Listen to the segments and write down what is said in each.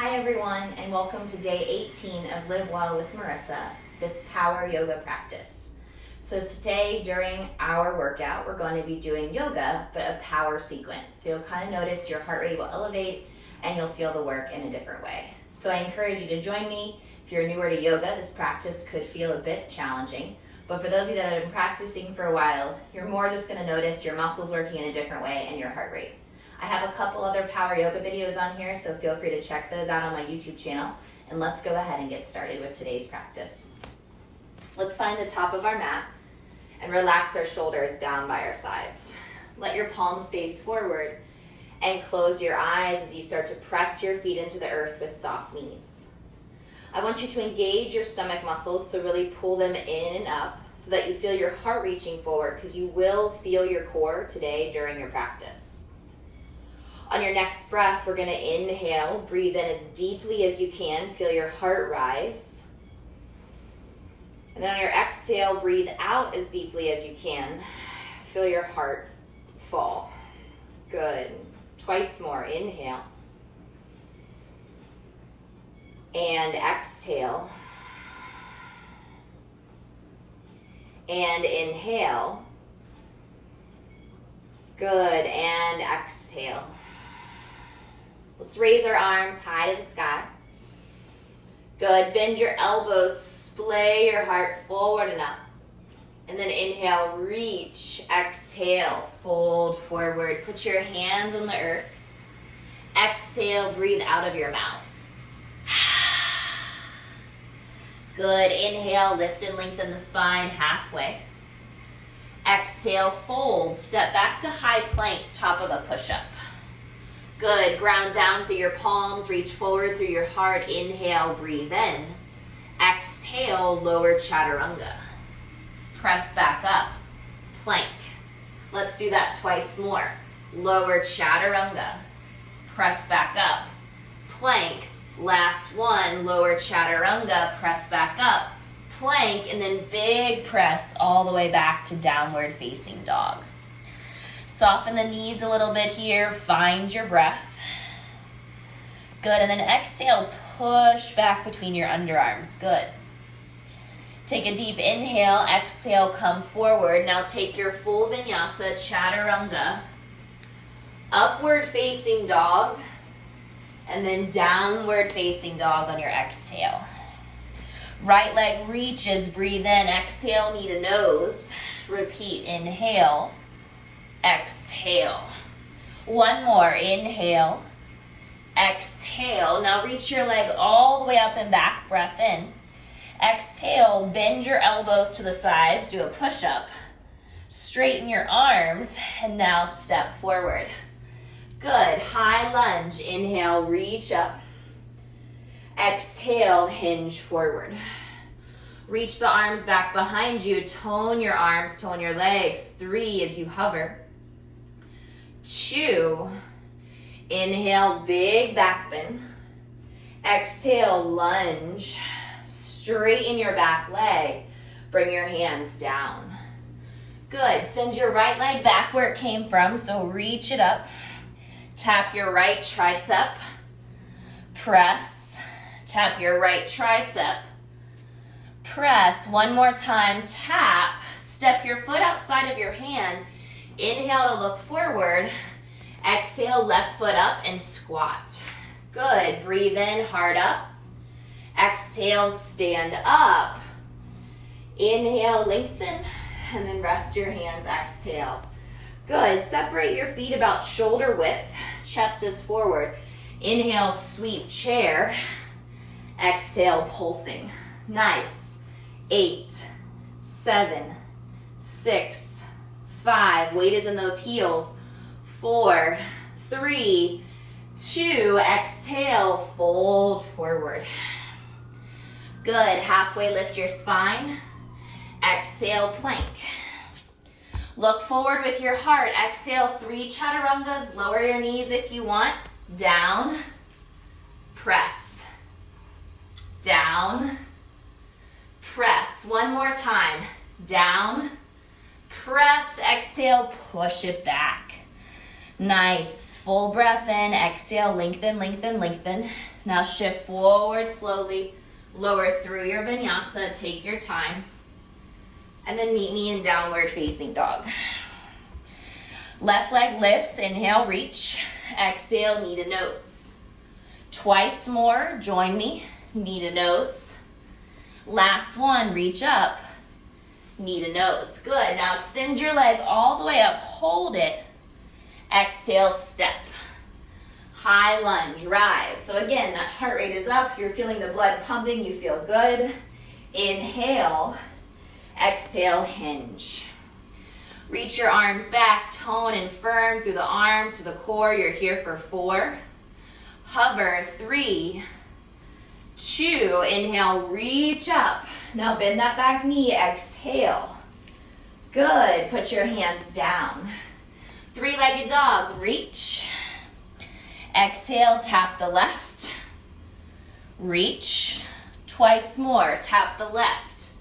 Hi everyone, and welcome to day 18 of Live Well with Marissa, this power yoga practice. So today during our workout, we're going to be doing yoga, but a power sequence. So you'll kind of notice your heart rate will elevate and you'll feel the work in a different way. So I encourage you to join me. If you're newer to yoga, this practice could feel a bit challenging, but for those of you that have been practicing for a while, you're more just going to notice your muscles working in a different way and your heart rate. I have a couple other power yoga videos on here, so feel free to check those out on my YouTube channel. And let's go ahead and get started with today's practice. Let's find the top of our mat and relax our shoulders down by our sides. Let your palms face forward and close your eyes as you start to press your feet into the earth with soft knees. I want you to engage your stomach muscles, so really pull them in and up so that you feel your heart reaching forward, because you will feel your core today during your practice. On your next breath, we're going to inhale, breathe in as deeply as you can, feel your heart rise. And then on your exhale, breathe out as deeply as you can, feel your heart fall. Good. Twice more, inhale. And exhale. And inhale. Good, and exhale. Let's raise our arms high to the sky. Good. Bend your elbows, splay your heart forward and up. And then inhale, reach. Exhale, fold forward. Put your hands on the earth. Exhale, breathe out of your mouth. Good. Inhale, lift and lengthen the spine halfway. Exhale, fold. Step back to high plank, top of a push-up. Good. Ground down through your palms. Reach forward through your heart. Inhale, breathe in. Exhale, lower chaturanga. Press back up. Plank. Let's do that twice more. Lower chaturanga. Press back up. Plank. Last one. Lower chaturanga. Press back up. Plank, and then big press all the way back to downward facing dog. Soften the knees a little bit here. Find your breath. Good. And then exhale, push back between your underarms. Good. Take a deep inhale. Exhale, come forward. Now take your full vinyasa, chaturanga, upward facing dog, and then downward facing dog on your exhale. Right leg reaches, breathe in. Exhale, knee to nose. Repeat, inhale. Exhale. One more. Inhale. Exhale. Now reach your leg all the way up and back. Breath in. Exhale. Bend your elbows to the sides. Do a push-up. Straighten your arms. And now step forward. Good. High lunge. Inhale. Reach up. Exhale. Hinge forward. Reach the arms back behind you. Tone your arms. Tone your legs. 3 as you hover. 2, inhale, big back bend. Exhale, lunge. Straighten your back leg. Bring your hands down. Good. Send your right leg back where it came from, so reach it up. Tap your right tricep. Press. Tap your right tricep. Press. One more time. Tap. Step your foot outside of your hand. Inhale to look forward. Exhale, left foot up and squat. Good. Breathe in, heart up. Exhale, stand up. Inhale, lengthen, and then rest your hands. Exhale. Good. Separate your feet about shoulder width. Chest is forward. Inhale, sweep chair. Exhale, pulsing. Nice. 8, 7, 6, 5, weight is in those heels. 4, 3, 2, exhale, fold forward. Good. Halfway lift your spine. Exhale, plank. Look forward with your heart. Exhale, 3 chaturangas. Lower your knees if you want. Down. Press. Down. Press. One more time. Down. Press, exhale, push it back. Nice. Full breath in, exhale, lengthen, lengthen, lengthen. Now shift forward slowly, lower through your vinyasa, take your time. And then meet me in downward facing dog. Left leg lifts, inhale, reach. Exhale, knee to nose. Twice more, join me, knee to nose. Last one, reach up, knee to nose. Good, now extend your leg all the way up, hold it. Exhale, step. High lunge, rise. So again, that heart rate is up, you're feeling the blood pumping, you feel good. Inhale, exhale, hinge. Reach your arms back, tone and firm through the arms, through the core. You're here for 4. Hover, 3, 2, inhale, reach up. Now bend that back knee, exhale. Good, put your hands down. 3-legged dog, reach. Exhale, tap the left. Reach. Twice more, tap the left.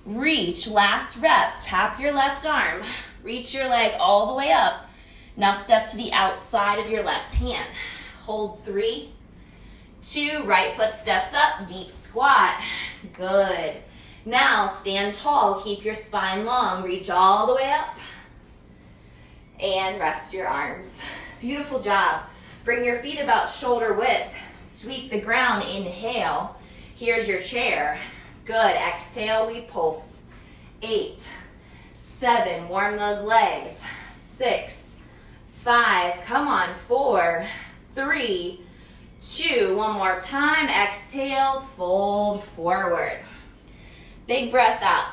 Reach, last rep, tap your left arm. Reach your leg all the way up. Now step to the outside of your left hand. Hold 3, 2, right foot steps up, deep squat. Good. Now stand tall, keep your spine long, reach all the way up. And rest your arms. Beautiful job. Bring your feet about shoulder width. Sweep the ground, inhale. Here's your chair. Good, exhale, we pulse. 8, 7, warm those legs. 6, 5, come on, 4, 3, 2, one more time. Exhale, fold forward. Big breath out.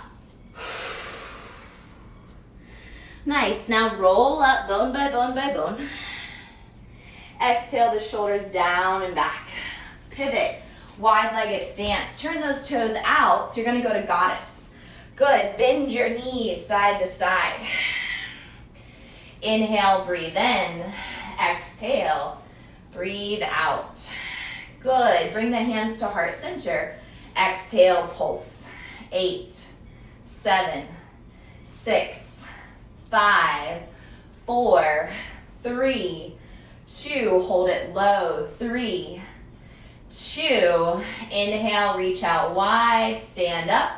Nice, now roll up bone by bone by bone. Exhale the shoulders down and back. Pivot, wide-legged stance. Turn those toes out, so you're gonna go to goddess. Good, bend your knees side to side. Inhale, breathe in. Exhale, breathe out. Good, bring the hands to heart center. Exhale, pulse. 8, 7, 6, 5, 4, 3, 2, hold it low. 3, 2, inhale, reach out wide, stand up.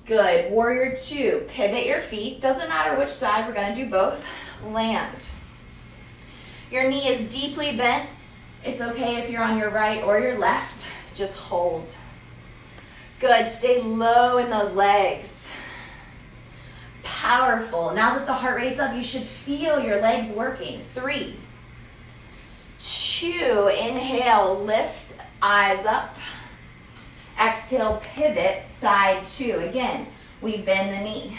Good, warrior 2, pivot your feet. Doesn't matter which side, we're gonna do both. Land. Your knee is deeply bent. It's okay if you're on your right or your left. Just hold. Good, stay low in those legs. Powerful. Now that the heart rate's up, you should feel your legs working. 3, 2, inhale, lift, eyes up. Exhale, pivot, side 2. Again, we bend the knee.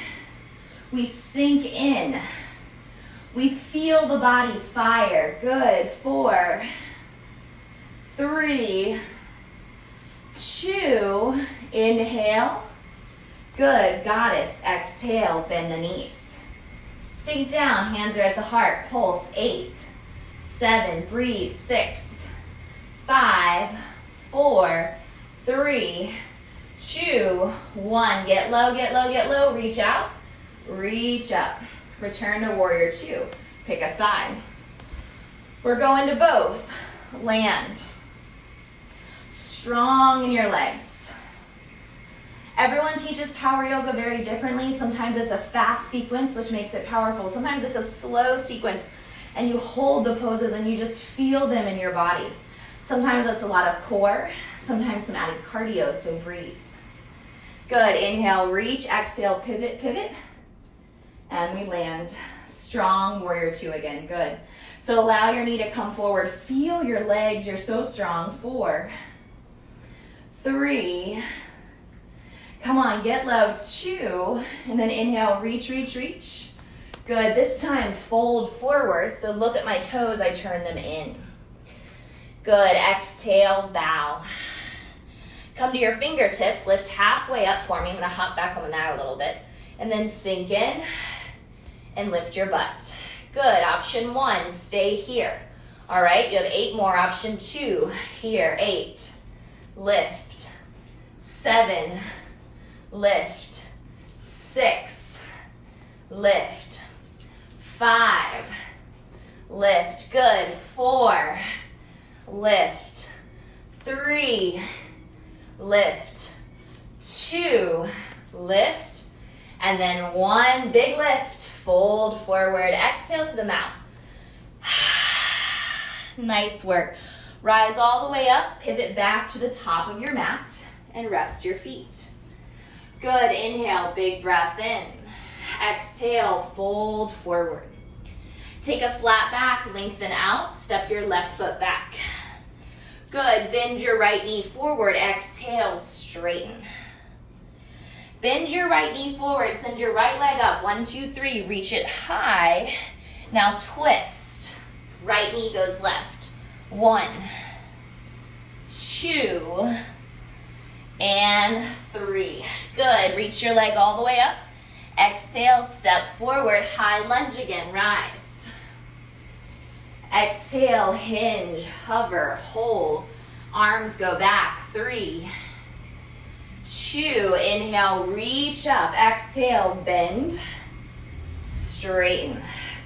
We sink in. We feel the body fire. Good, 4, 3, 2, inhale. Good, goddess, exhale, bend the knees. Sink down, hands are at the heart, pulse. 8, 7, breathe. 6, 5, 4, 3, 2, 1. Get low, get low, get low. Reach out, reach up. Return to warrior 2. Pick a side. We're going to both. Land. Strong in your legs. Everyone teaches power yoga very differently. Sometimes it's a fast sequence, which makes it powerful. Sometimes it's a slow sequence, and you hold the poses and you just feel them in your body. Sometimes it's a lot of core, sometimes some added cardio, so breathe. Good, inhale, reach, exhale, pivot, pivot, and we land. Strong, warrior 2 again, good. So allow your knee to come forward, feel your legs, you're so strong. 4, 3, come on, get low, 2, and then inhale, reach, reach, reach. Good, this time fold forward, so look at my toes, I turn them in. Good, exhale, bow. Come to your fingertips, lift halfway up for me. I'm gonna hop back on the mat a little bit. And then sink in and lift your butt. Good, option 1, stay here. All right, you have 8 more. Option 2, here, 8, lift, 7, lift, 6, lift, 5, lift, good, 4, lift, 3, lift, 2, lift, and then 1 big lift, fold forward, exhale through the mouth. Nice work. Rise all the way up, pivot back to the top of your mat, and rest your feet. Good, inhale, big breath in. Exhale, fold forward. Take a flat back, lengthen out, step your left foot back. Good, bend your right knee forward, exhale, straighten. Bend your right knee forward, send your right leg up, 1, 2, 3, reach it high. Now twist, right knee goes left. 1, 2, and 3. Good, reach your leg all the way up. Exhale, step forward, high lunge again, rise. Exhale, hinge, hover, hold. Arms go back, 3, 2, inhale, reach up. Exhale, bend, straighten.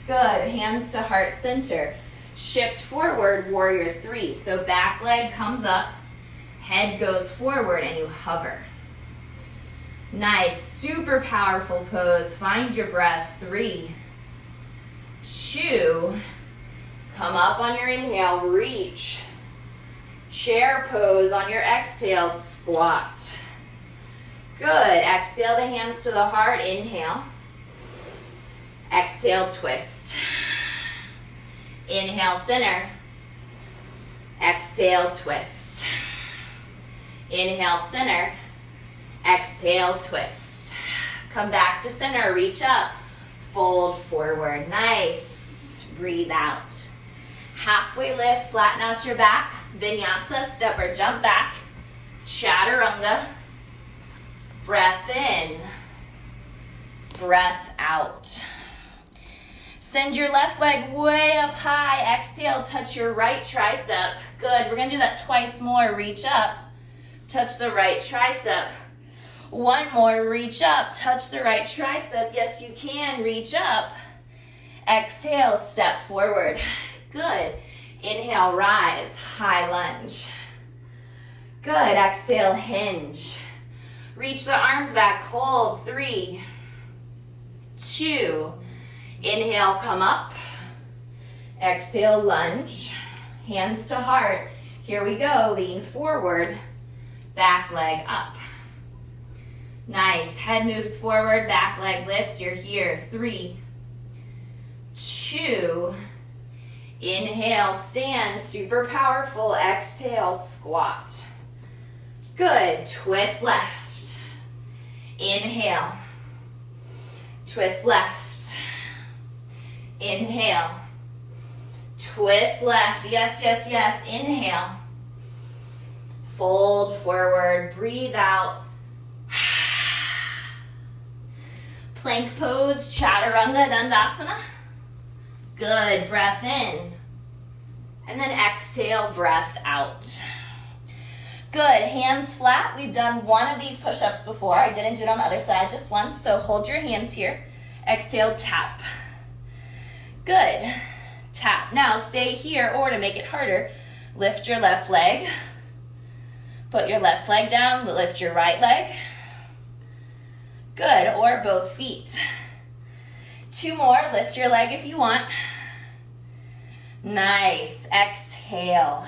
Good, hands to heart center. Shift forward, warrior 3. So back leg comes up, head goes forward, and you hover. Nice, super powerful pose. Find your breath. 3, 2, come up on your inhale, reach. Chair pose on your exhale, squat. Good, exhale the hands to the heart, inhale. Exhale, twist. Inhale, center. Exhale, twist. Inhale, center. Exhale, twist. Come back to center, reach up. Fold forward, nice. Breathe out. Halfway lift, flatten out your back. Vinyasa, step or jump back. Chaturanga. Breath in. Breath out. Send your left leg way up high. Exhale, touch your right tricep. Good, we're gonna do that twice more. Reach up, touch the right tricep. 1 more, reach up, touch the right tricep. Yes, you can, reach up. Exhale, step forward. Good, inhale, rise, high lunge. Good, exhale, hinge. Reach the arms back, hold, 3, 2, inhale, come up. Exhale, lunge. Hands to heart. Here we go, lean forward. Back leg up. Nice, head moves forward, back leg lifts. You're here, 3, 2, inhale, stand, super powerful. Exhale, squat. Good, twist left. Inhale, twist left. Inhale, twist left. Yes, yes, yes. Inhale, fold forward, breathe out. Plank pose, Chaturanga Dandasana. Good, breath in. And then exhale, breath out. Good, hands flat. We've done one of these push-ups before. I didn't do it on the other side, just once. So hold your hands here. Exhale, tap. Good, tap. Now stay here, or to make it harder, lift your left leg. Put your left leg down, lift your right leg. Good, or both feet. 2 more, lift your leg if you want. Nice, exhale.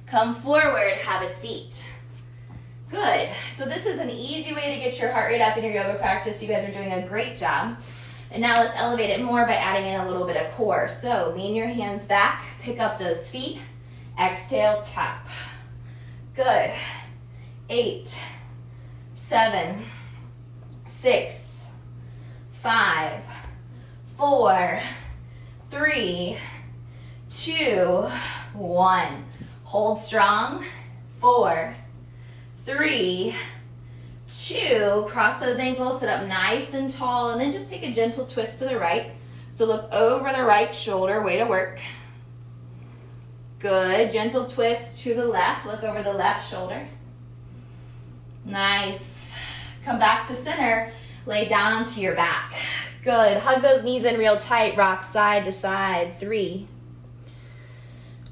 Come forward, have a seat. Good, so this is an easy way to get your heart rate up in your yoga practice. You guys are doing a great job. And now let's elevate it more by adding in a little bit of core. So lean your hands back, pick up those feet. Exhale, tap. Good. 8, 7, 6, 5, 4, 3, 2, 1. Hold strong. 4, 3, 2. Cross those ankles, sit up nice and tall, and then just take a gentle twist to the right. So look over the right shoulder, way to work. Good, gentle twist to the left, look over the left shoulder. Nice. Come back to center, lay down onto your back. Good. Hug those knees in real tight. Rock side to side. 3,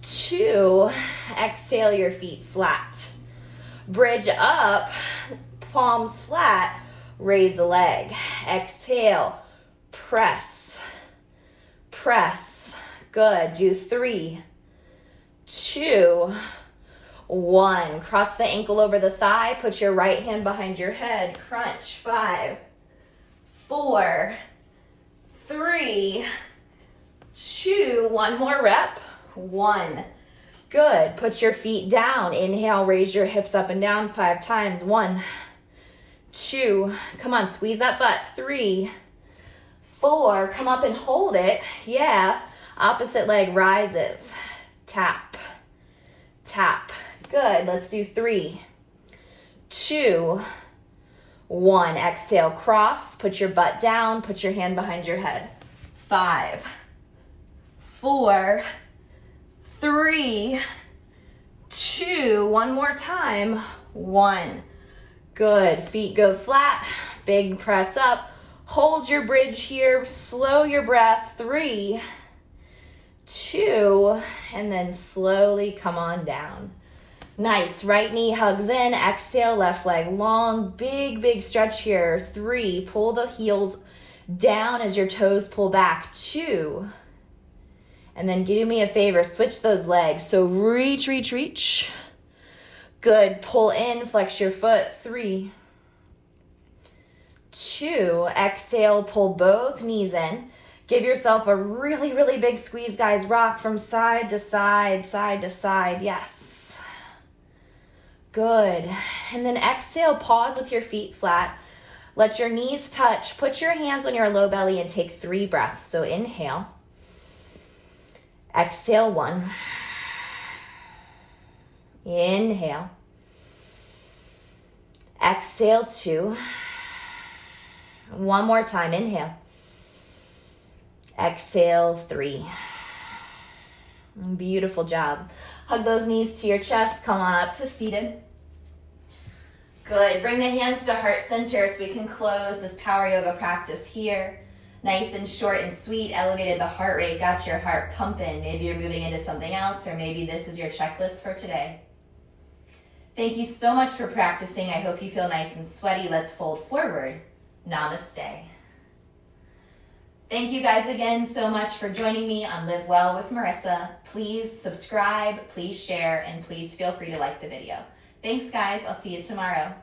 2. Exhale your feet flat. Bridge up, palms flat. Raise a leg. Exhale. Press. Press. Good. Do 3, 2, 1. Cross the ankle over the thigh. Put your right hand behind your head. Crunch. 5, 4, 3, 2. One more rep. 1. Good. Put your feet down. Inhale, raise your hips up and down 5 times. 1, 2. Come on, squeeze that butt. 3, 4. Come up and hold it. Yeah. Opposite leg rises. Tap. Tap. Good. Let's do 3, 2, 1. Exhale, cross. Put your butt down. Put your hand behind your head. 5, 4, 3, 2. One more time. 1. Good. Feet go flat. Big press up. Hold your bridge here. Slow your breath. 3, 2. And then slowly come on down. Nice. Right knee hugs in. Exhale, left leg long. Big, big stretch here. 3. Pull the heels down as your toes pull back. 2. And then do me a favor, switch those legs. So reach, reach, reach. Good. Pull in, flex your foot. 3, 2. Exhale, pull both knees in. Give yourself a really, really big squeeze, guys. Rock from side to side, side to side. Yes. Good. And then exhale, pause with your feet flat. Let your knees touch. Put your hands on your low belly and take 3 breaths. So inhale. Exhale, 1. Inhale. Exhale, 2. One more time. Inhale. Exhale, 3. Beautiful job. Hug those knees to your chest. Come on up to seated. Good. Bring the hands to heart center so we can close this power yoga practice here. Nice and short and sweet. Elevated the heart rate. Got your heart pumping. Maybe you're moving into something else, or maybe this is your checklist for today. Thank you so much for practicing. I hope you feel nice and sweaty. Let's fold forward. Namaste. Thank you guys again so much for joining me on Live Well with Marissa. Please subscribe, please share, and please feel free to like the video. Thanks guys, I'll see you tomorrow.